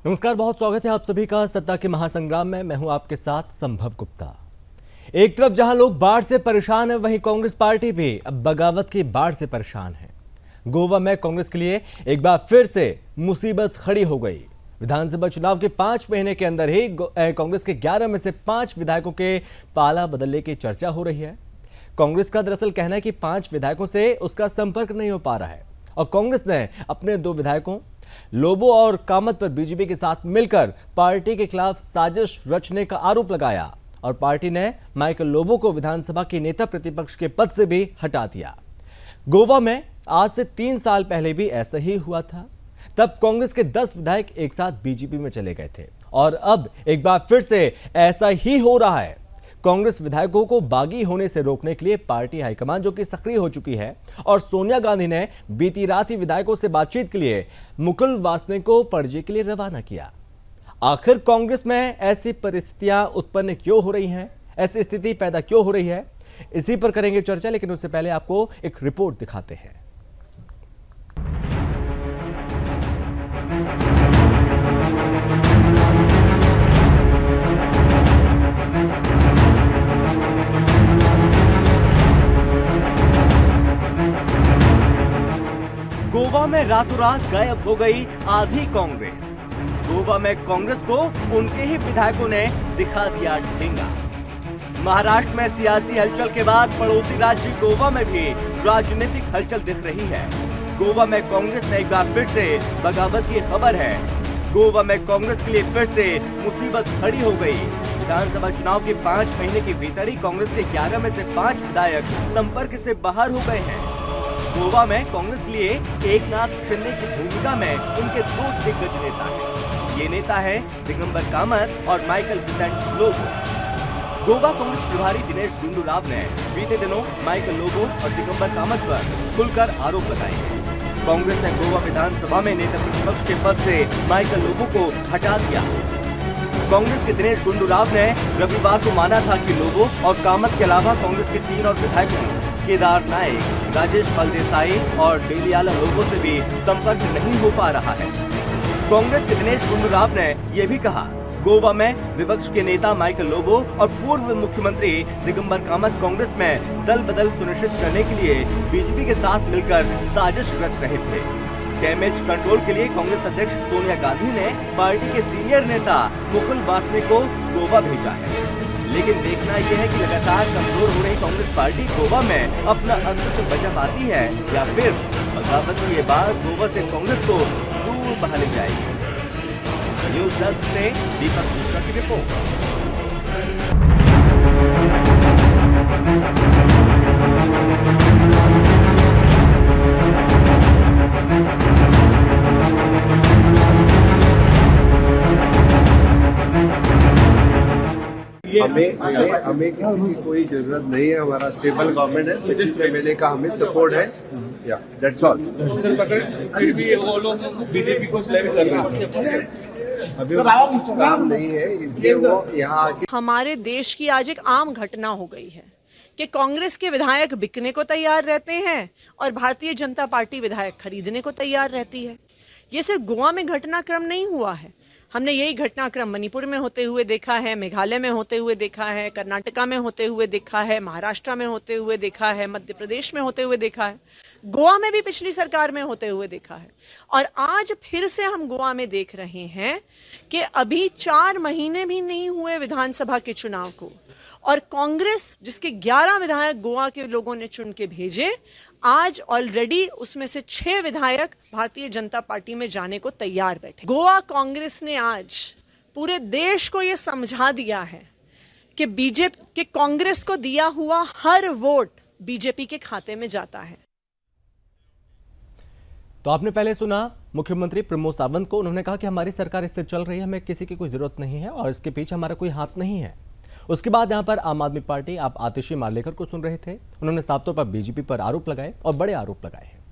नमस्कार, बहुत स्वागत है आप सभी का सत्ता के महासंग्राम में। मैं हूं आपके साथ संभव गुप्ता। एक तरफ जहां लोग बाढ़ से परेशान हैं, वहीं कांग्रेस पार्टी भी अब बगावत की बाढ़ से परेशान है। गोवा में कांग्रेस के लिए एक बार फिर से मुसीबत खड़ी हो गई। विधानसभा चुनाव के 5 महीने के अंदर ही कांग्रेस के 11 में से 5 विधायकों के पाला बदलने की चर्चा हो रही है। कांग्रेस का दरअसल कहना है कि 5 विधायकों से उसका संपर्क नहीं हो पा रहा है और कांग्रेस ने अपने 2 विधायकों लोबो और कामत पर बीजेपी के साथ मिलकर पार्टी के खिलाफ साजिश रचने का आरोप लगाया और पार्टी ने माइकल लोबो को विधानसभा के नेता प्रतिपक्ष के पद से भी हटा दिया। गोवा में आज से 3 साल पहले भी ऐसा ही हुआ था। तब कांग्रेस के 10 विधायक एक साथ बीजेपी में चले गए थे और अब एक बार फिर से ऐसा ही हो रहा है। कांग्रेस विधायकों को बागी होने से रोकने के लिए पार्टी हाईकमान जो कि सक्रिय हो चुकी है और सोनिया गांधी ने बीती रात ही विधायकों से बातचीत के लिए मुकुल वासनिक को पणजी के लिए रवाना किया। आखिर कांग्रेस में ऐसी परिस्थितियां उत्पन्न क्यों हो रही हैं, ऐसी स्थिति पैदा क्यों हो रही है, इसी पर करेंगे चर्चा। लेकिन उससे पहले आपको एक रिपोर्ट दिखाते हैं। गोवा में रातों रात गायब हो गई आधी कांग्रेस। गोवा में कांग्रेस को उनके ही विधायकों ने दिखा दिया ठेंगा। महाराष्ट्र में सियासी हलचल के बाद पड़ोसी राज्य गोवा में भी राजनीतिक हलचल दिख रही है। गोवा में कांग्रेस में एक बार फिर से बगावत की खबर है। गोवा में कांग्रेस के लिए फिर से मुसीबत खड़ी हो गई। विधानसभा चुनाव के 5 महीने के भीतर ही कांग्रेस के 11 में से 5 विधायक संपर्क से बाहर हो गए हैं। गोवा में कांग्रेस के लिए एकनाथ शिंदे की भूमिका में उनके 2 दिग्गज नेता हैं। ये नेता है दिगंबर कामत और माइकल विसेंट लोबो। गोवा कांग्रेस प्रभारी दिनेश गुंडू राव ने बीते दिनों माइकल लोबो और दिगंबर कामत पर खुलकर आरोप लगाए हैं। कांग्रेस ने गोवा विधानसभा में नेता प्रतिपक्ष के पद से माइकल लोबो को हटा दिया। कांग्रेस के दिनेश गुंडू राव ने रविवार को माना था कि लोबो और कामत के अलावा कांग्रेस के 3 और विधायकों केदार नायक, राजेश फलदेसाई और डेलियाला लोबो से भी संपर्क नहीं हो पा रहा है। कांग्रेस के दिनेश गुंडू राव ने यह भी कहा, गोवा में विपक्ष के नेता माइकल लोबो और पूर्व मुख्यमंत्री दिगंबर कामत कांग्रेस में दल बदल सुनिश्चित करने के लिए बीजेपी के साथ मिलकर साजिश रच रहे थे। डैमेज कंट्रोल के लिए कांग्रेस अध्यक्ष सोनिया गांधी ने पार्टी के सीनियर नेता मुकुल वासनिक को गोवा भेजा है। लेकिन देखना यह है कि लगातार कमजोर हो रही कांग्रेस पार्टी गोवा में अपना अस्तित्व बचा पाती है या फिर बगावत की ये बार गोवा से कांग्रेस को दूर बहा ले जाएगी। न्यूज़ डेस्क से दीपक मिश्रा की रिपोर्ट। हमें किसी की कोई जरूरत नहीं है। हमारा स्टेबल गवर्नमेंट है, जिससे मैंने कहा हमें सपोर्ट है। या दैट्स ऑल। सर फिर भी वो लोग बीजेपी को ब्लेम कर रहे हैं। अभी काम नहीं है, इसलिए वो यहाँ आके। हमारे देश की आज एक आम घटना हो गई है कि कांग्रेस के विधायक बिकने को तैयार रहते हैं और भारतीय जनता पार्टी विधायक खरीदने को तैयार रहती है। ये सिर्फ गोवा में घटनाक्रम नहीं हुआ है, हमने यही घटनाक्रम मणिपुर में होते हुए देखा है, मेघालय में होते हुए देखा है, कर्नाटका में होते हुए देखा है, महाराष्ट्र में होते हुए देखा है, मध्य प्रदेश में होते हुए देखा है, गोवा में भी पिछली सरकार में होते हुए देखा है। और आज फिर से हम गोवा में देख रहे हैं कि अभी 4 महीने भी नहीं हुए विधानसभा के चुनाव को और कांग्रेस जिसके 11 विधायक गोवा के लोगों ने चुन के भेजे, आज ऑलरेडी उसमें से 6 विधायक भारतीय जनता पार्टी में जाने को तैयार बैठे। गोवा कांग्रेस ने आज पूरे देश को यह समझा दिया है कि बीजेपी के कांग्रेस को दिया हुआ हर वोट बीजेपी के खाते में जाता है। तो आपने पहले सुना मुख्यमंत्री प्रमोद सावंत को। उन्होंने कहा कि हमारी सरकार इससे चल रही है, हमें किसी की कोई जरूरत नहीं है और इसके पीछे हमारा कोई हाथ नहीं है। उसके बाद यहां पर आम आदमी पार्टी आप आतिशी मारलेकर को सुन रहे थे। उन्होंने साफ तौर पर बीजेपी पर आरोप लगाए और बड़े आरोप लगाए हैं।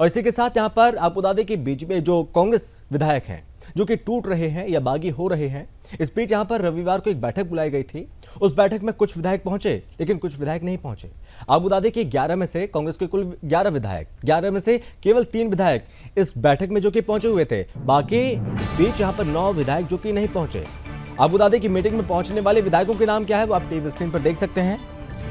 और इसी के साथ यहां पर आपको बता दें कि बीजेपी जो कांग्रेस विधायक हैं जो कि टूट रहे हैं या बागी हो रहे हैं। इस बीच यहां पर रविवार को एक बैठक बुलाई गई थी। उस बैठक में कुछ विधायक पहुंचे, लेकिन कुछ विधायक नहीं पहुंचे। आपको बता दें कि 11 में से कांग्रेस के कुल 11 विधायक, 11 में से केवल 3 विधायक इस बैठक में जो कि पहुंचे हुए थे। बाकी इस बीच यहां पर 9 विधायक जो कि नहीं पहुंचे। आपको बता दें कि मीटिंग में पहुंचने वाले विधायकों के नाम क्या है वो आप टीवी स्क्रीन पर देख सकते हैं,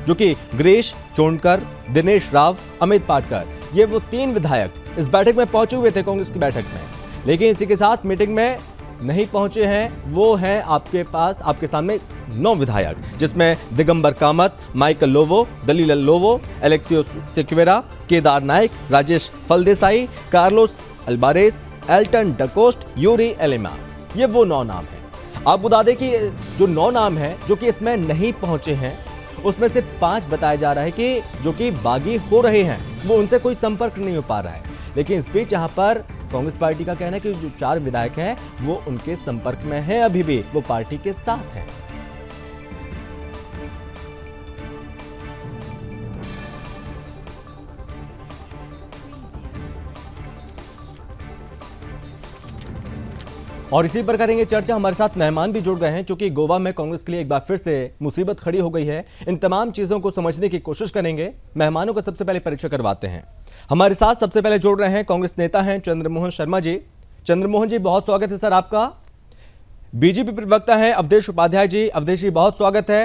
जो कि गिरीश चोंडकर, दिनेश राव, अमित पाटकर, ये वो 3 विधायक इस बैठक में पहुंचे हुए थे कांग्रेस की बैठक में। लेकिन इसी के साथ मीटिंग में नहीं पहुंचे हैं वो हैं आपके सामने 9 विधायक, जिसमें दिगंबर कामत, माइकल लोवो, दलील लोवो, एलेक्सियो सिक्वेरा, केदार नाइक, राजेश फलदेसाई, कार्लोस अल्बारेस, एल्टन डकोस्ट, यूरी एलेमा। ये वो 9 नाम हैं। आप बता दें कि जो 9 नाम हैं जो कि इसमें नहीं पहुंचे हैं, उसमें से 5 बताया जा रहा है कि जो कि बागी हो रहे हैं, वो उनसे कोई संपर्क नहीं हो पा रहा है। लेकिन इस बीच यहाँ पर कांग्रेस पार्टी का कहना है कि जो 4 विधायक हैं वो उनके संपर्क में हैं, अभी भी वो पार्टी के साथ हैं। और इसी पर करेंगे चर्चा। हमारे साथ मेहमान भी जुड़ गए हैं, क्योंकि गोवा में कांग्रेस के लिए एक बार फिर से मुसीबत खड़ी हो गई है। इन तमाम चीजों को समझने की कोशिश करेंगे। मेहमानों का सबसे पहले परिचय करवाते हैं। हमारे साथ सबसे पहले जुड़ रहे हैं कांग्रेस नेता हैं चंद्रमोहन शर्मा जी। चंद्रमोहन जी, बहुत स्वागत है सर आपका। बीजेपी प्रवक्ता हैं अवधेश उपाध्याय जी। अवधेश जी, बहुत स्वागत है।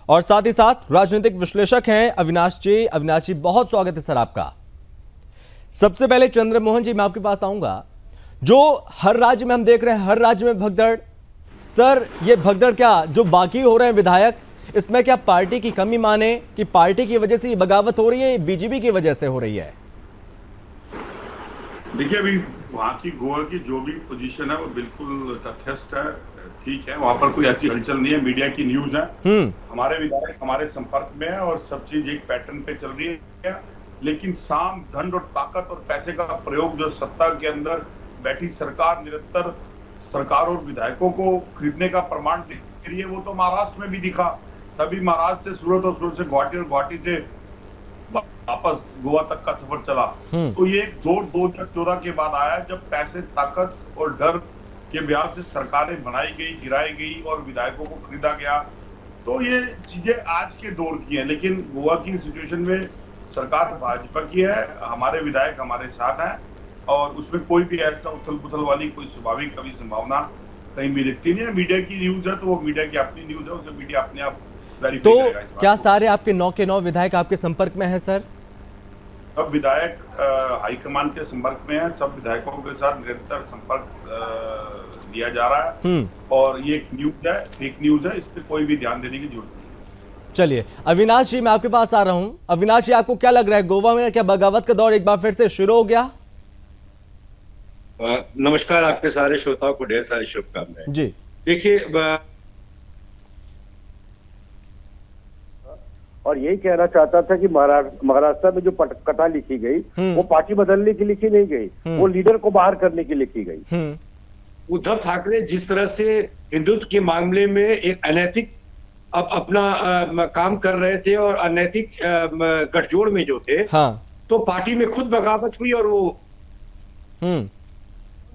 और साथ ही साथ राजनीतिक विश्लेषक हैं अविनाश जी। अविनाश जी, बहुत स्वागत है सर आपका। सबसे पहले चंद्रमोहन जी, मैं आपके पास आऊंगा। जो हर राज्य में हम देख रहे हैं, हर राज्य में भगदड़। सर, ये भगदड़ क्या जो बाकी हो रहे हैं विधायक, इसमें क्या पार्टी की कमी माने कि पार्टी की वजह से ये बगावत हो रही है, बीजेपी की वजह से हो रही है? देखिए, अभी वहाँ की गोवा की जो भी पोजीशन है वो बिल्कुल तथ्यस्थ है, ठीक है। वहाँ पर कोई ऐसी हलचल नहीं है, मीडिया की न्यूज है। हमारे विधायक हमारे संपर्क में है और सब चीज एक पैटर्न पे चल रही है। लेकिन साम, धन और ताकत और पैसे का प्रयोग जो सत्ता के अंदर बैठी सरकार निरंतर सरकार और विधायकों को खरीदने का प्रमाण दे रही है, वो तो महाराष्ट्र में भी दिखा। तभी महाराष्ट्र से सूरत और सूरत से गुवाहाटी और गुवाहाटी से वापस गोवा तक का सफर चला। तो ये 2014 के बाद आया, जब पैसे, ताकत और डर के ब्याज से सरकारें बनाई गई, गिराई गई और विधायकों को खरीदा गया। तो ये चीजें आज के दौर की हैं। लेकिन गोवा की सिचुएशन में सरकार भाजपा की है, हमारे विधायक हमारे साथ हैं और उसमें कोई भी ऐसा उथल पुथल वाली कोई स्वाभाविक कभी संभावना कहीं भी दिखती नहीं है। मीडिया की न्यूज है तो वो मीडिया की अपनी न्यूज है, उसे मीडिया अपने आप वेरीफाई करेगा। इस बात क्या सारे आपके 9 के 9 विधायक आपके संपर्क में हैं सर? सब विधायक हाईकमान के संपर्क में है। सब विधायकों के साथ निरंतर संपर्क लिया जा रहा है और ये एक न्यूज है, फेक न्यूज है, इस पर कोई भी ध्यान देने की जरूरत नहीं। चलिए अविनाश जी, मैं आपके पास आ रहा हूं। अविनाश जी, आपको क्या लग रहा है, गोवा में क्या बगावत का दौर एक बार फिर से शुरू हो गया? नमस्कार, आपके सारे श्रोताओं को ढेर सारी शुभकामनाएं जी। देखिए, और यही कहना चाहता था कि महाराष्ट्र में जो कथा लिखी गई वो पार्टी बदलने की लिखी नहीं गई, वो लीडर को बाहर करने की लिखी गई। उद्धव ठाकरे जिस तरह से हिंदुत्व के मामले में एक अनैतिक अपना काम कर रहे थे और अनैतिक गठजोड़ में जो थे, तो पार्टी में खुद बगावत हुई और वो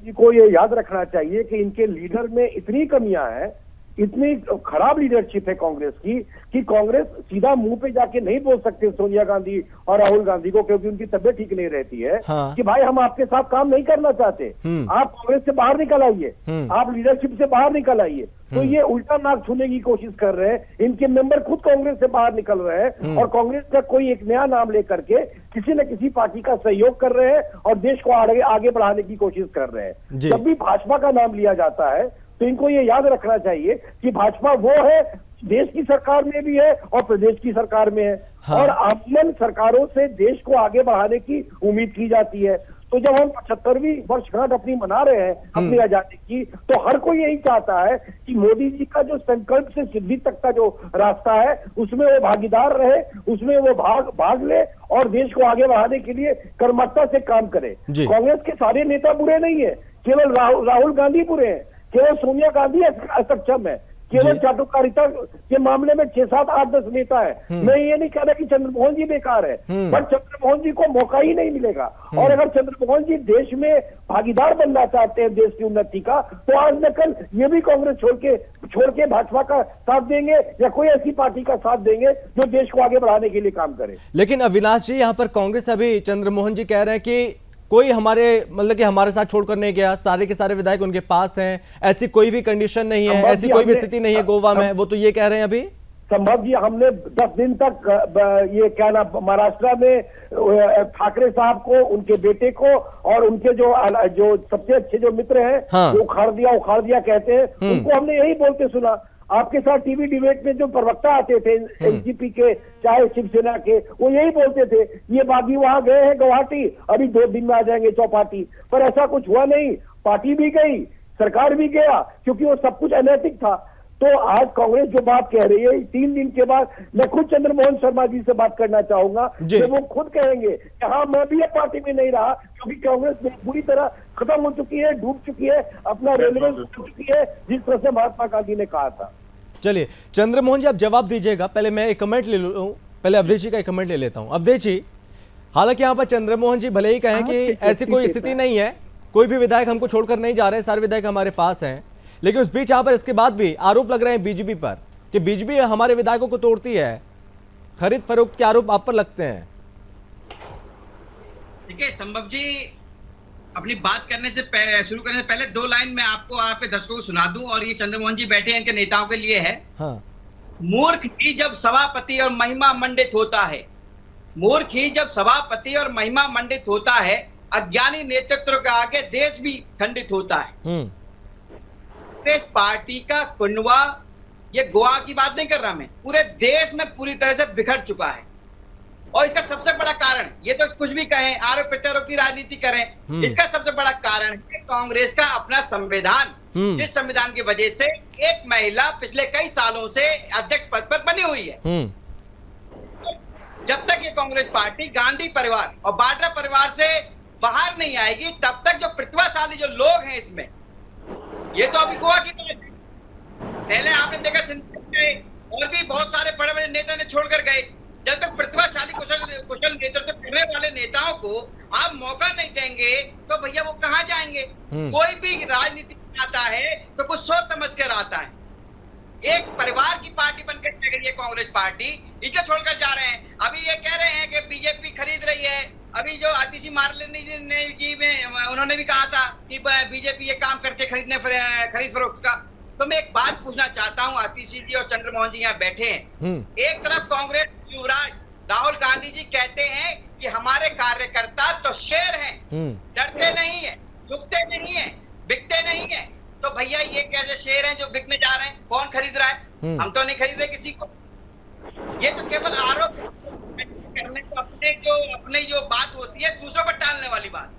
जी को ये याद रखना चाहिए कि इनके लीडर में इतनी कमियां हैं, इतनी खराब लीडरशिप है कांग्रेस की कि कांग्रेस सीधा मुंह पे जाके नहीं बोल सकते सोनिया गांधी और राहुल गांधी को, क्योंकि उनकी तबीयत ठीक नहीं रहती है, कि भाई हम आपके साथ काम नहीं करना चाहते, आप कांग्रेस से बाहर निकल आइए, आप लीडरशिप से बाहर निकल आइए। तो ये उल्टा नाक छूने की कोशिश कर रहे हैं। इनके मेंबर खुद कांग्रेस से बाहर निकल रहे हैं और कांग्रेस का कोई एक नया नाम लेकर के किसी न किसी पार्टी का सहयोग कर रहे हैं और देश को आगे बढ़ाने की कोशिश कर रहे हैं। जब भी भाजपा का नाम लिया जाता है तो इनको ये याद रखना चाहिए कि भाजपा वो है, देश की सरकार में भी है और प्रदेश की सरकार में है, और आमन सरकारों से देश को आगे बढ़ाने की उम्मीद की जाती है। तो जब हम 75वीं वर्षगांठ अपनी मना रहे हैं अपनी आजादी की, तो हर कोई यही चाहता है कि मोदी जी का जो संकल्प से सिद्धि तक का जो रास्ता है उसमें वो भागीदार रहे, उसमें वो भाग ले और देश को आगे बढ़ाने के लिए कर्मठता से काम करे। कांग्रेस के सारे नेता बुरे नहीं है, केवल राहुल गांधी बुरे हैं, केवल सोनिया गांधी असक्षम है, केवल चाटुकारिता के मामले में 6, 7, 8, 10 नेता है। मैं ये नहीं कह रहा कि चंद्रमोहन जी बेकार है, पर चंद्रमोहन जी को मौका ही नहीं मिलेगा। और अगर चंद्रमोहन जी देश में भागीदार बनना चाहते हैं देश की उन्नति का, तो आज न कल ये भी कांग्रेस छोड़ के भाजपा का साथ देंगे या कोई ऐसी पार्टी का साथ देंगे जो देश को आगे बढ़ाने के लिए काम करे। लेकिन अविनाश जी, यहाँ पर कांग्रेस अभी चंद्रमोहन जी कह रहे हैं कि कोई हमारे साथ छोड़कर नहीं गया, सारे के सारे विधायक उनके पास हैं, ऐसी कोई भी कंडीशन नहीं है, ऐसी कोई भी स्थिति नहीं है गोवा में, वो तो ये कह रहे हैं अभी। संभव जी, हमने 10 दिन तक ये क्या ना महाराष्ट्र में ठाकरे साहब को, उनके बेटे को और उनके जो सबसे अच्छे जो मित्र हैं, हाँ। वो उखाड़ दिया कहते हैं, उनको हमने यही बोलते सुना। आपके साथ टीवी डिबेट में जो प्रवक्ता आते थे एनसीपी के चाहे शिवसेना के, वो यही बोलते थे ये बागी वहां गए हैं गुवाहाटी, अभी 2 दिन में आ जाएंगे चौपाटी, पर ऐसा कुछ हुआ नहीं। पार्टी भी गई, सरकार भी गया, क्योंकि वो सब कुछ अनैतिक था। तो आज कांग्रेस जो बात कह रही है, 3 दिन के बाद मैं खुद चंद्रमोहन शर्मा जी से बात करना चाहूंगा कि वो खुद कहेंगे कि हाँ, मैं भी अब पार्टी में नहीं रहा, क्योंकि कांग्रेस पूरी तरह खत्म हो चुकी है, डूब चुकी है, अपना रेलेवेंस हो चुकी है, जिस तरह से महात्मा गांधी ने कहा था। चलिए चंद्रमोहन जी, आप जवाब दीजिएगा। पहले मैं एक कमेंट ले लूं, पहले अवधेश जी का एक कमेंट ले लेता हूं। अवधेश जी, हालांकि यहाँ पर चंद्रमोहन जी भले ही कहें कि ऐसी कोई स्थिति नहीं है, कोई भी विधायक हमको छोड़कर नहीं जा रहे, सारे विधायक हमारे पास हैं, लेकिन उस बीच यहाँ पर इसके बाद भी आरोप लग रहे हैं बीजेपी पर कि बीजेपी हमारे विधायकों को तोड़ती है, खरीद फरोख्त के आरोप आप पर लगते हैं। देखिए संभव जी, अपनी बात करने से शुरू करने से पहले 2 लाइन मैं आपको आपके दर्शकों को सुना दूं, और ये चंद्रमोहन जी बैठे हैं, इनके नेताओं के लिए है। हाँ। मूर्ख ही जब सभापति और महिमा मंडित होता है, मूर्ख ही जब सभापति और महिमा मंडित होता है, अज्ञानी नेतृत्व के आगे देश भी खंडित होता है। कांग्रेस पार्टी का कुंडवा, ये गोवा की बात नहीं कर रहा मैं, पूरे देश में पूरी तरह से बिखर चुका है। और इसका सबसे बड़ा कारण, ये तो कुछ भी कहें, आरोप प्रत्यारोप की राजनीति करें, इसका सबसे बड़ा कारण है कांग्रेस का अपना संविधान, जिस संविधान की वजह से एक महिला पिछले कई सालों से अध्यक्ष पद पर बनी हुई है। जब तक ये कांग्रेस पार्टी गांधी परिवार और वाड्रा परिवार से बाहर नहीं आएगी, तब तक जो प्रतिभाशाली जो लोग हैं इसमें, ये तो अभी गोवा की बात है, पहले आपने देखा सिंधिया और भी बहुत सारे बड़े बड़े नेता ने छोड़कर गए। जब तक प्रतिभाशाली कुशल नेतृत्व करने वाले नेताओं को आप मौका नहीं देंगे, तो भैया वो कहां जाएंगे। कोई भी राजनीति में आता है तो कुछ सोच समझ कर आता है। एक परिवार की पार्टी बनकर चल रही है कांग्रेस पार्टी, इसलिए छोड़कर जा रहे हैं। अभी ये कह रहे हैं कि बीजेपी खरीद रही है, अभी जो आतिशी मारलेनी जी में उन्होंने भी कहा था कि बीजेपी ये काम करते खरीद फरोख्त का। तो मैं एक बात पूछना चाहता हूं, आतिशी जी और चंद्रमोहन जी यहाँ बैठे हैं, एक तरफ कांग्रेस युवराज राहुल गांधी जी कहते हैं कि हमारे कार्यकर्ता तो शेर हैं, डरते नहीं है, झुकते नहीं है, बिकते नहीं है। तो भैया ये कैसे शेर हैं जो बिकने जा रहे हैं? कौन खरीद रहा है? हम तो नहीं खरीद रहे किसी को। ये तो केवल आरोप करने को, अपने जो बात होती है दूसरों पर टालने वाली बात,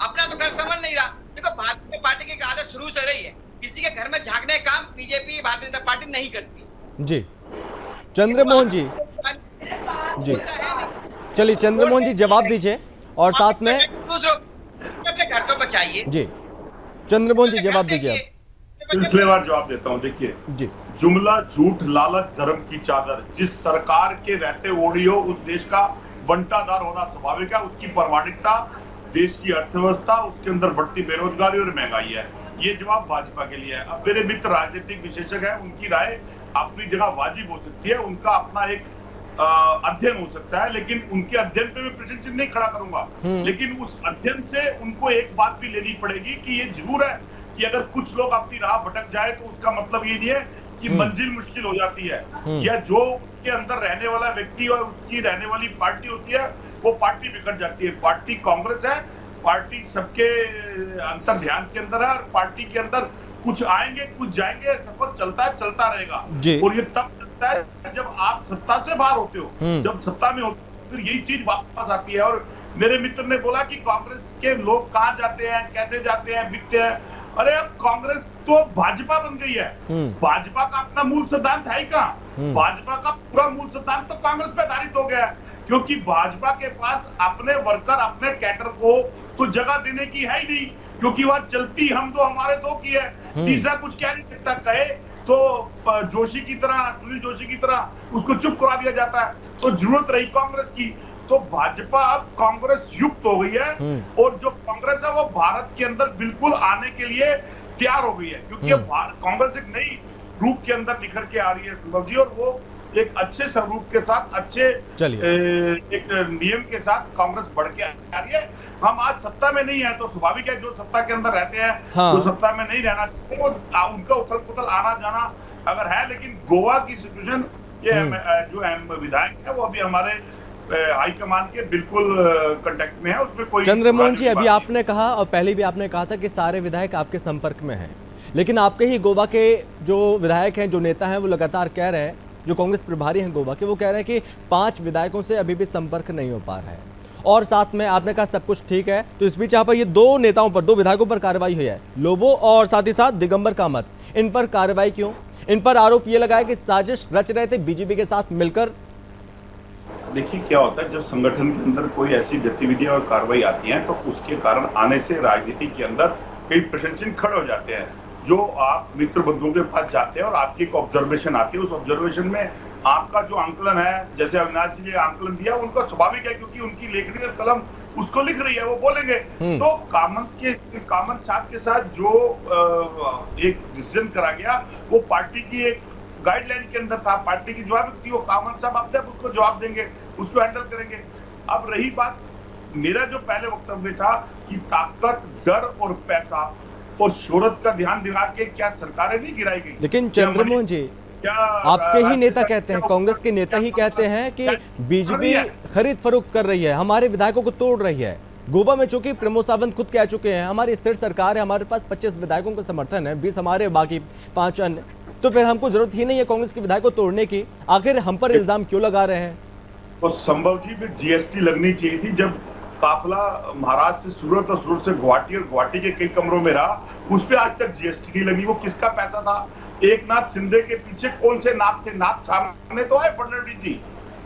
अपना तो घर संभल नहीं रहा। देखो, भारतीय जनता पार्टी की आदत शुरू से रही है, किसी के घर में झांकने का काम बीजेपी भारतीय जनता पार्टी नहीं करती। जी चंद्रमोहन जी, जी चलिए चंद्रमोहन जी जवाब दीजिए, और साथ में अपने घर तो बचाइए। जी चंद्रमोहन जी जवाब दीजिए आप। सिलसिलेवार जवाब देता हूं। देखिए जी, जुमला झूठ लालच धर्म की चादर, जिस सरकार के रहते ओढ़ी हो उस देश का बंटादार होना स्वाभाविक है। उसकी प्रामाणिकता, देश की अर्थव्यवस्था, उसके अंदर बढ़ती बेरोजगारी और महंगाई है। ये जवाब भाजपा के लिए है। अब मेरे मित्र राजनीतिक विशेषज्ञ हैं, उनकी राय अपनी जगह वाजिब हो सकती है, उनका अपना एक अध्ययन हो सकता है, लेकिन उनके अध्ययन पे मैं प्रश्न चिन्ह नहीं खड़ा करूंगा। लेकिन उस अध्ययन से उनको एक बात भी लेनी पड़ेगी कि ये जरूर है कि अगर कुछ लोग अपनी राह भटक जाए तो उसका मतलब ये नहीं है कि मंजिल मुश्किल हो जाती है, या जो उसके अंदर रहने वाला व्यक्ति और उसकी रहने वाली पार्टी होती है वो पार्टी बिगड़ जाती है। पार्टी कांग्रेस है, पार्टी सबके अंतर ध्यान के अंदर है, और पार्टी के अंदर कुछ आएंगे कुछ जाएंगे, सफर चलता है, चलता रहेगा। और ये तब चलता है जब आप सत्ता से बाहर होते हो, जब सत्ता में होते हो फिर यही चीज वापस आती है। और मेरे मित्र ने बोला कि कांग्रेस के लोग कहाँ जाते हैं, कैसे जाते हैं, बिकते हैं। अरे अब कांग्रेस तो भाजपा बन गई है, भाजपा का अपना मूल सिद्धांत है ही कहाँ। भाजपा का पूरा मूल सिद्धांत तो कांग्रेस पे आधारित हो गया है, क्योंकि भाजपा के पास अपने वर्कर, अपने कैडर को तो जगह देने की है ही नहीं, क्योंकि वह चलती हम दो हमारे दो की है। तीसरा कुछ क्या नहीं सकता। कहे तो जोशी की तरह, सुनील जोशी की तरह उसको चुप करा दिया जाता है। तो जरूरत रही कांग्रेस की, तो भाजपा अब कांग्रेस युक्त हो गई है और जो कांग्रेस है वो भारत के अंदर बिल्कुल आने के लिए तैयार हो गई है, क्योंकि कांग्रेस एक नई रूप के अंदर निखर के आ रही है सुभग जी, और वो एक अच्छे स्वरूप के साथ, अच्छे एक नियम के साथ कांग्रेस बढ़ के आ रही है। हम आज सत्ता में नहीं है तो स्वाभाविक है जो सत्ता के अंदर रहते हैं, जो सत्ता में नहीं रहना चाहते, वो उनका उथल पुथल आना जाना अगर है, लेकिन गोवा की सिचुएशन ये जो विधायक है वो अभी हमारे हाईकमान के बिल्कुल कांटेक्ट में है, उसमें कोई। चंद्रमोहन जी, अभी आपने कहा और पहले भी आपने कहा था कि सारे विधायक आपके संपर्क में हैं, लेकिन आपके ही गोवा के जो विधायक हैं, जो नेता हैं, वो लगातार कह रहे हैं, जो कांग्रेस प्रभारी हैं गोवा के, वो कह रहे हैं कि 5 विधायकों से अभी भी संपर्क नहीं हो पा रहा है, और साथ में आपने कहा सब कुछ ठीक है। तो इस बीच यहाँ पर ये 2 नेताओं पर, 2 विधायकों पर कार्रवाई हुई है, लोबो और साथ ही साथ दिगंबर कामत। इन पर कार्रवाई क्यों? इन पर आरोप ये लगाया कि साजिश रच रहे थे बीजेपी के साथ मिलकर। देखिए क्या होता है, जब संगठन के अंदर कोई ऐसी गतिविधियां और कार्रवाई आती हैं तो उसके कारण आने से राजनीति के अंदर कई प्रश्न चिन्ह खड़े हो जाते हैं। जो आप मित्र बंधुओं के पास जाते हैं और आपकी एक ऑब्जर्वेशन आती है, उस ऑब्जर्वेशन में आपका जो आंकलन है, जैसे अविनाश जी ने आंकलन दिया, उनका स्वाभाविक है क्योंकि उनकी लेखनी और कलम उसको लिख रही है, वो बोलेंगे। तो कामत साहब के साथ जो एक डिसीजन करा गया वो पार्टी की एक गाइडलाइन के अंदर था, पार्टी की जवाब थी, वो कामत साहब अपने आप उसको जवाब देंगे, उसको हैंडल करेंगे। अब रही बात, मेरा जो पहले वक्तव्य था कि ताकत, डर और पैसा और शोहरत का ध्यान दिला के क्या सरकारें नहीं गिराई गई। लेकिन चंद्रमोहन जी, आपके ही नेता कहते हैं, कांग्रेस के नेता ही कहते हैं कि बीजेपी खरीद फरोख्त कर रही है, हमारे विधायकों को तोड़ रही है। गोवा में चूंकि प्रमोद सावंत खुद कह चुके हैं, हमारी स्थिर सरकार है, हमारे पास 25 विधायकों का समर्थन है, 20 हमारे, बाकी 5 अन्य, तो फिर हमको जरूरत ही नहीं है कांग्रेस के विधायक को तोड़ने की। आखिर हम पर इल्जाम क्यों लगा रहे हैं? तो संभव थी फिर जीएसटी लगनी चाहिए थी। जब काफिला महाराष्ट्र से सूरत और सूरत से गुवाहाटी और गुवाहाटी के कई कमरों में रहा, उस पर आज तक जीएसटी नहीं लगी। वो किसका पैसा था? एकनाथ शिंदे के पीछे कौन से नाथ थे? नाथ सामने तो आए फडणवीस जी,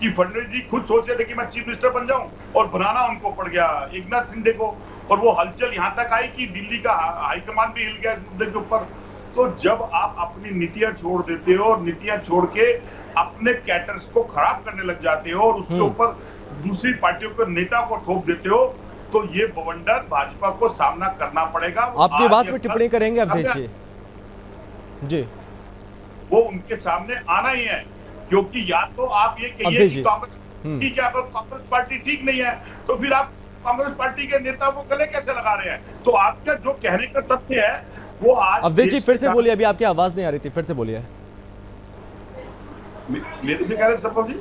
कि फडणवीस जी खुद सोच रहे थे कि मैं चीफ मिनिस्टर बन जाऊं, और बनाना उनको पड़ गया एकनाथ शिंदे को, और वो हलचल यहां तक आई कि दिल्ली का हाईकमान भी हिल गया इस मुद्दे के ऊपर। तो जब आप अपनी नीतियां छोड़ देते हो और नीतियां छोड़ के अपने कैटर्स को खराब करने लग जाते हो और उसके ऊपर दूसरी पार्टियों के नेता को थोप देते हो, तो ये बवंडर भाजपा को सामना करना पड़ेगा। आपकी बात पे टिप्पणी करेंगे अवधेश जी? वो उनके सामने आना ही है, क्योंकि या तो आप ये कहिए कि कांग्रेस ठीक है, अगर कांग्रेस पार्टी ठीक नहीं है तो फिर आप कांग्रेस पार्टी के नेता को गले कैसे लगा रहे हैं? तो आपका जो कहने का तथ्य है वो आज। अवधेश जी फिर से बोलिए, अभी आपकी आवाज नहीं आ रही थी, फिर से बोलिए। मेरे से कह रहे संभव जी?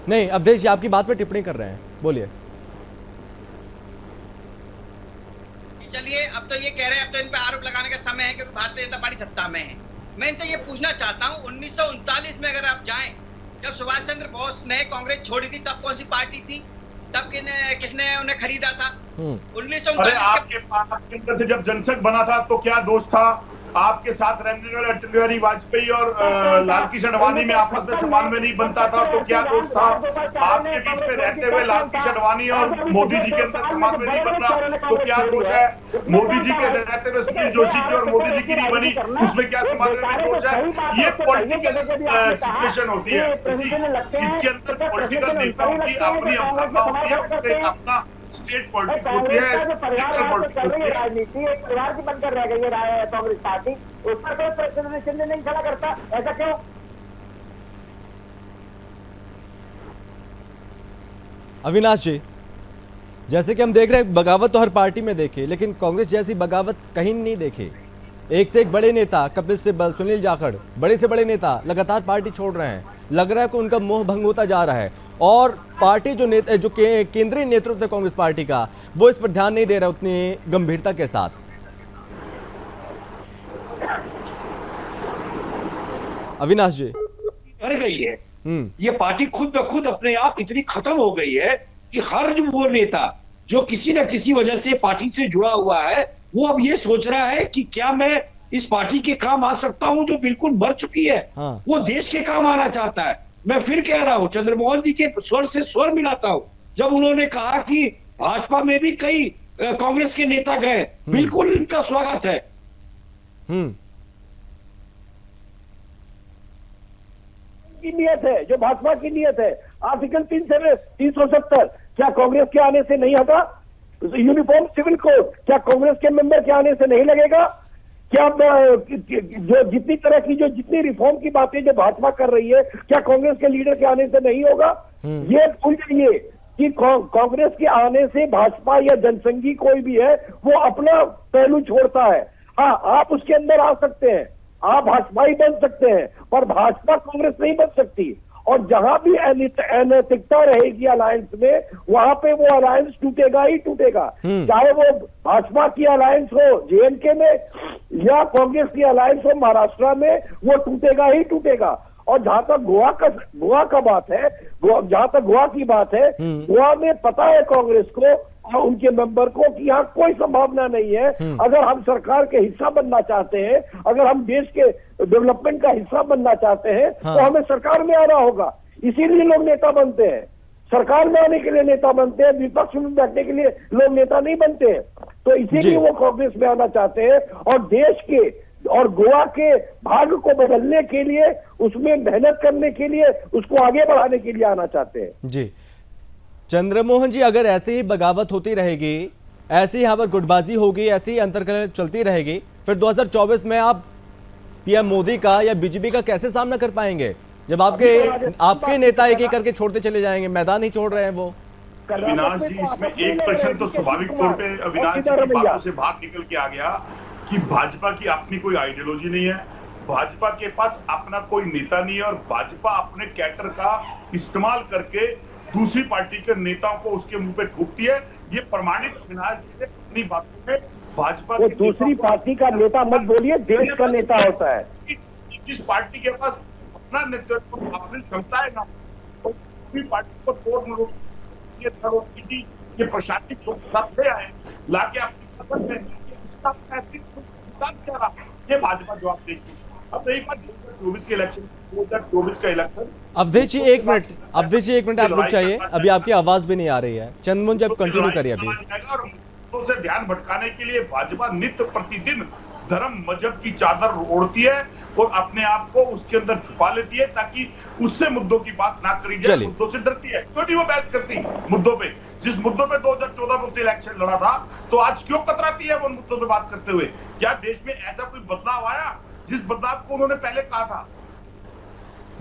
नहीं, अवधेश जी आपकी बात पे टिप्पणी कर रहे हैं, बोलिए। चलिए, अब तो ये कह रहे हैं, अब तो इन पे आरोप लगाने का समय है क्योंकि भारतीय जनता पार्टी सत्ता में है। मैं इनसे ये पूछना चाहता हूँ, 1939 में अगर आप जाएं, जब सुभाष चंद्र बोस ने कांग्रेस छोड़ी थी, तब कौन सी पार्टी थी? तब किसने उन्हें खरीदा था? 1939 के अंदर जब जनसंघ बना था तो क्या दोष था? आपके साथ रहने वाले अटल बिहारी वाजपेयी और लाल कृष्ण अडवाणी में आपस में समन्वय नहीं बनता था तो क्या दोष था? आपके बीच में रहते हुए लाल कृष्ण अडवाणी और मोदी जी के अंदर समन्वय नहीं बन रहा तो क्या दोष है? मोदी जी के रहते हुए सुनील जोशी की और मोदी जी की नहीं बनी, उसमें क्या समन्वय में दोष है? ये पॉलिटिकल सिचुएशन होती है, इसके अंदर पॉलिटिकल नेताओं की अपनी अवधारणा होती है, अपना स्टेट पॉलिटिक्स होती है, राजनीति एक परिवार की बनकर रह गई है कांग्रेस पार्टी, उस पर कोई प्रश्न चिन्ह नहीं खड़ा करता, ऐसा क्यों? अविनाश जी, जैसे कि हम देख रहे हैं बगावत तो हर पार्टी में देखे, लेकिन कांग्रेस जैसी बगावत कहीं नहीं देखे। एक से एक बड़े नेता, कपिल सिब्बल, सुनील जाखड़, बड़े से बड़े नेता लगातार पार्टी छोड़ रहे हैं। लग रहा है कि उनका मोह भंग होता जा रहा है और पार्टी जो केंद्रीय नेतृत्व है कांग्रेस पार्टी का, वो इस पर ध्यान नहीं दे रहा उतनी गंभीरता के साथ। अविनाश जी, कर गई है ये पार्टी खुद ब खुद अपने आप इतनी खत्म हो गई है कि हर जो वो नेता जो किसी न किसी वजह से पार्टी से जुड़ा हुआ है, वो अब ये सोच रहा है कि क्या मैं इस पार्टी के काम आ सकता हूं जो बिल्कुल मर चुकी है। वो देश के काम आना चाहता है। मैं फिर कह रहा हूं, चंद्रमोहन जी के स्वर से स्वर मिलाता हूं जब उन्होंने कहा कि भाजपा में भी कई कांग्रेस के नेता गए, बिल्कुल इनका स्वागत है। की नीयत है, जो भाजपा की नीयत है। आर्टिकल 370 क्या कांग्रेस के आने से नहीं हटा? यूनिफॉर्म सिविल कोड क्या कांग्रेस के मेंबर के आने से नहीं लगेगा? क्या जो जितनी तरह की जो जितनी रिफॉर्म की बातें जो भाजपा कर रही है, क्या कांग्रेस के लीडर के आने से नहीं होगा? ये भूल जाइए कि कांग्रेस के आने से भाजपा या जनसंघी कोई भी है वो अपना पहलू छोड़ता है। हाँ, आप उसके अंदर आ सकते हैं, आप भाजपा ही बन सकते हैं, पर भाजपा कांग्रेस नहीं बन सकती। और जहां भी अनैतिकता रहेगी अलायंस में, वहां पे वो अलायंस टूटेगा ही टूटेगा। चाहे वो भाजपा की अलायंस हो जेएनके में या कांग्रेस की अलायंस हो महाराष्ट्र में, वो टूटेगा ही टूटेगा। और जहां तक गोवा का बात है, जहां तक गोवा की बात है, गोवा में पता है कांग्रेस को और उनके मेंबर को कि यहाँ कोई संभावना नहीं है। अगर हम सरकार के हिस्सा बनना चाहते हैं, अगर हम देश के डेवलपमेंट का हिस्सा बनना चाहते हैं, तो हमें सरकार में आना होगा। इसीलिए लोग नेता बनते हैं, सरकार में आने के लिए नेता बनते हैं, विपक्ष में बैठने के लिए लोग नेता नहीं बनते हैं। तो इसीलिए वो कांग्रेस में आना चाहते हैं और देश के और गोवा के भाग्य को बदलने के लिए, उसमें मेहनत करने के लिए, उसको आगे बढ़ाने के लिए आना चाहते हैं। जी चंद्रमोहन जी, अगर ऐसे ही बगावत होती रहेगी, ऐसी यहाँ पर गुटबाजी होगी, ऐसी ही अंतर्कलह चलती रहेगी, फिर 2024 में आप पीएम मोदी का या बीजेपी का कैसे सामना कर पाएंगे, जब आपके नेता एक एक करके छोड़ते चले जाएंगे, मैदान ही छोड़ रहे हैं वो? अविनाश जी, इसमें एक प्रश्न तो स्वाभाविक तौर पे अविनाश जी की बातों से बाहर निकल के आ गया कि भाजपा की अपनी कोई आइडियोलॉजी नहीं है, भाजपा के पास अपना कोई नेता नहीं है और भाजपा अपने कैडर का इस्तेमाल करके दूसरी पार्टी के नेताओं को उसके मुंह पे थूकती है। ये प्रमाणित अविनाश जी ने अपनी बातों में भाजपा के दूसरी पार्टी का नेता मत बोलिए, देश का नेता होता है। जिस पार्टी के पास अपना नेतृत्व, अपनी क्षमता है ना, तो दूसरी पार्टी को तोड़ ये प्रशासनिक लोग साथ ले आए, लाके अपनी पसंद में ये भाजपा जवाब देगी। अब रही बात 2024 के इलेक्शन, 2024 का इलेक्शन। अवधेश जी एक मिनट आप रुक जाइए, अभी आपकी आवाज भी नहीं आ रही है। चंद्रमोहन जी, आप कंटिन्यू करिए अभी। और से ध्यान भटकाने के लिए भाजपा नित्य प्रतिदिन धर्म मजहब की चादर ओढ़ती है और अपने आप को उसके अंदर छुपा लेती है ताकि उससे मुद्दों की बात ना करी जाए। मुद्दों से डरती है, क्यों नहीं वो बहस करती मुद्दों पे? जिस मुद्दों पे 2014 में उसने इलेक्शन लड़ा था, तो आज क्यों कतराती है वो मुद्दों पे बात करते हुए? क्या देश में ऐसा कोई बदलाव आया जिस बदलाव को उन्होंने पहले कहा था?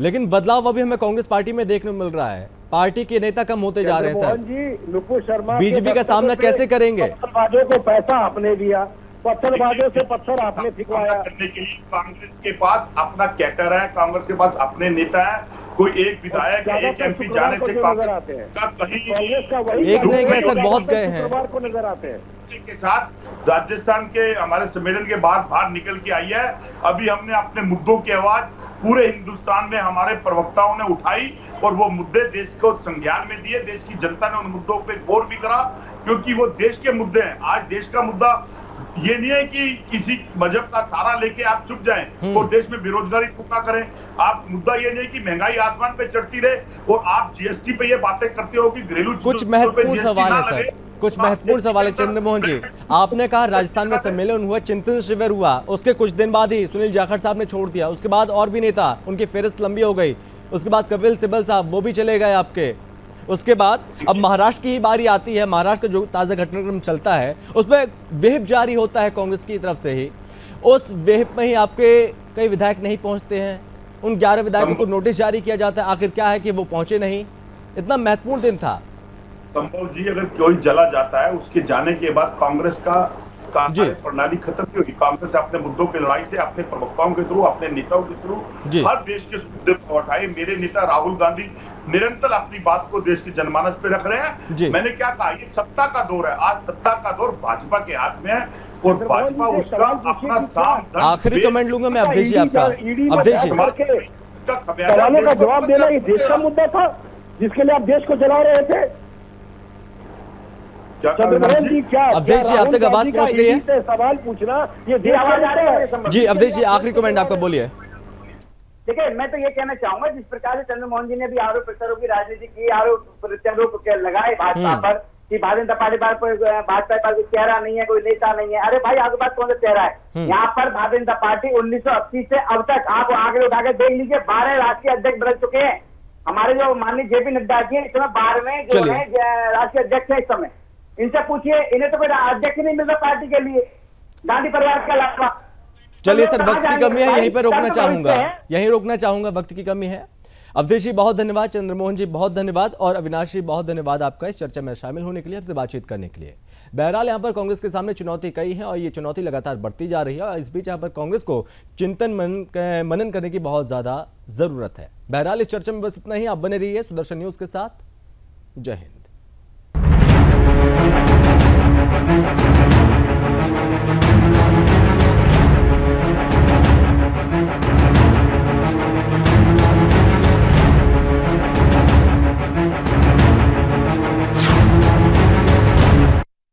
लेकिन बदलाव अभी हमें कांग्रेस पार्टी में देखने को मिल रहा है, पार्टी के नेता कम होते जा रहे हैं सर। जी, नुपुर शर्मा बीजेपी का सामना कैसे करेंगे? पत्थरबाजों को पैसा आपने दिया, पत्थरबाजों से पत्थर आपने फिकवाया। करने के लिए कांग्रेस के पास अपना कैडर है, कांग्रेस के पास अपने नेता है। कोई एक विधायक, एक एमपी जाने से कांग्रेस का कहीं एक नहीं गए सर, बहुत गए हैं। को नजर आते हैं के साथ राजस्थान के हमारे सम्मेलन के बाद बाहर निकल के आई है। अभी हमने अपने मुद्दों की आवाज पूरे हिंदुस्तान में हमारे प्रवक्ताओं ने उठाई और वो मुद्दे देश को संज्ञान में दिए। देश की जनता ने उन मुद्दों पे गौर भी करा, क्योंकि वो देश के मुद्दे हैं। आज देश का मुद्दा ये नहीं है कि किसी मजहब का सहारा लेके आप चुप जाएं और देश में बेरोजगारी पूरा करें। आप मुद्दा ये नहीं कि महंगाई आसमान पे चढ़ती रहे और आप जीएसटी पे ये बातें करते हो कि घरेलू कुछ महत्वपूर्ण सवाल है सर, कुछ महत्वपूर्ण सवाल है। चंद्रमोहन जी, आपने कहा राजस्थान में सम्मेलन हुआ, चिंतन शिविर हुआ, उसके कुछ दिन बाद ही सुनील जाखड़ साहब ने छोड़ दिया, उसके बाद और भी नेता, उनकी फेहरिस्त लंबी हो गई, उसके बाद कपिल सिब्बल साहब वो भी चले गए आपके। उसके बाद अब महाराष्ट्र की ही बारी आती है। महाराष्ट्र का जो ताज़ा घटनाक्रम चलता है उसमें व्हिप जारी होता है कांग्रेस की तरफ से ही, उस व्हिप में ही आपके कई विधायक नहीं पहुंचते हैं, उन 11 विधायकों को नोटिस जारी किया जाता है। आखिर क्या है कि वो पहुंचे नहीं? इतना महत्वपूर्ण दिन था। संभव जी, अगर कोई जला जाता है उसके जाने के बाद कांग्रेस का प्रणाली खत्म नहीं होगी। कांग्रेस अपने मुद्दों की लड़ाई से अपने प्रवक्ताओं के थ्रू, अपने नेताओं के थ्रू हर देश के मुद्दे को उठाए। मेरे नेता राहुल गांधी निरंतर अपनी बात को देश के जनमानस पे रख रहे हैं। मैंने क्या कहा, ये सत्ता का दौर है। आज सत्ता का दौर भाजपा के हाथ में है और भाजपा उसका अपना साम। आखिरी कमेंट लूंगा मैं अवधेश जी आपका। अवधेश जी, सवालों का जवाब देना ये देश का मुद्दा था जिसके लिए आप देश को जला रहे थे। चंद्रमोहन जी, क्या अवधेश जी आप तक आवाज पहुंच रही है? सवाल पूछना ये देश का जी अवधेश जी, आखिरी कमेंट आपका, बोलिए। देखिए, मैं तो ये कहना चाहूंगा, जिस प्रकार से चंद्रमोहन जी ने भी आरोप प्रत्यारोप की राजनीति की, आरोप प्रत्यारोप लगाए भाजपा पर, कि भारतीय जनता पार्टी भाजपा का कोई चेहरा नहीं है, कोई नेता नहीं है। अरे भाई आपके पास कौन सा चेहरा है? यहाँ पर भारतीय जनता पार्टी 1980 से अब तक आप आगे उठा के देख लीजिए 12 राष्ट्रीय अध्यक्ष बदल चुके हैं। हमारे जो माननीय जेपी नड्डा जी इस समय 12वें जो है राष्ट्रीय अध्यक्ष है इस समय। इनसे पूछिए, इन्हें तो कोई अध्यक्ष नहीं मिल रहा पार्टी के लिए गांधी परिवार के अलावा। चलिए सर, वक्त की कमी है, यहीं पर रोकना चाहूंगा, यहीं रोकना चाहूंगा, वक्त की कमी है। अवधेश जी बहुत धन्यवाद, चंद्रमोहन जी बहुत धन्यवाद और अविनाश जी बहुत धन्यवाद आपका इस चर्चा में शामिल होने के लिए, हमसे बातचीत करने के लिए। बहरहाल यहाँ पर कांग्रेस के सामने चुनौती कई है और ये चुनौती लगातार बढ़ती जा रही है और इस बीच यहाँ पर कांग्रेस को चिंतन मनन करने की बहुत ज्यादा जरूरत है। बहरहाल इस चर्चा में बस इतना ही। आप बने रहिए सुदर्शन न्यूज के साथ। जय हिंद।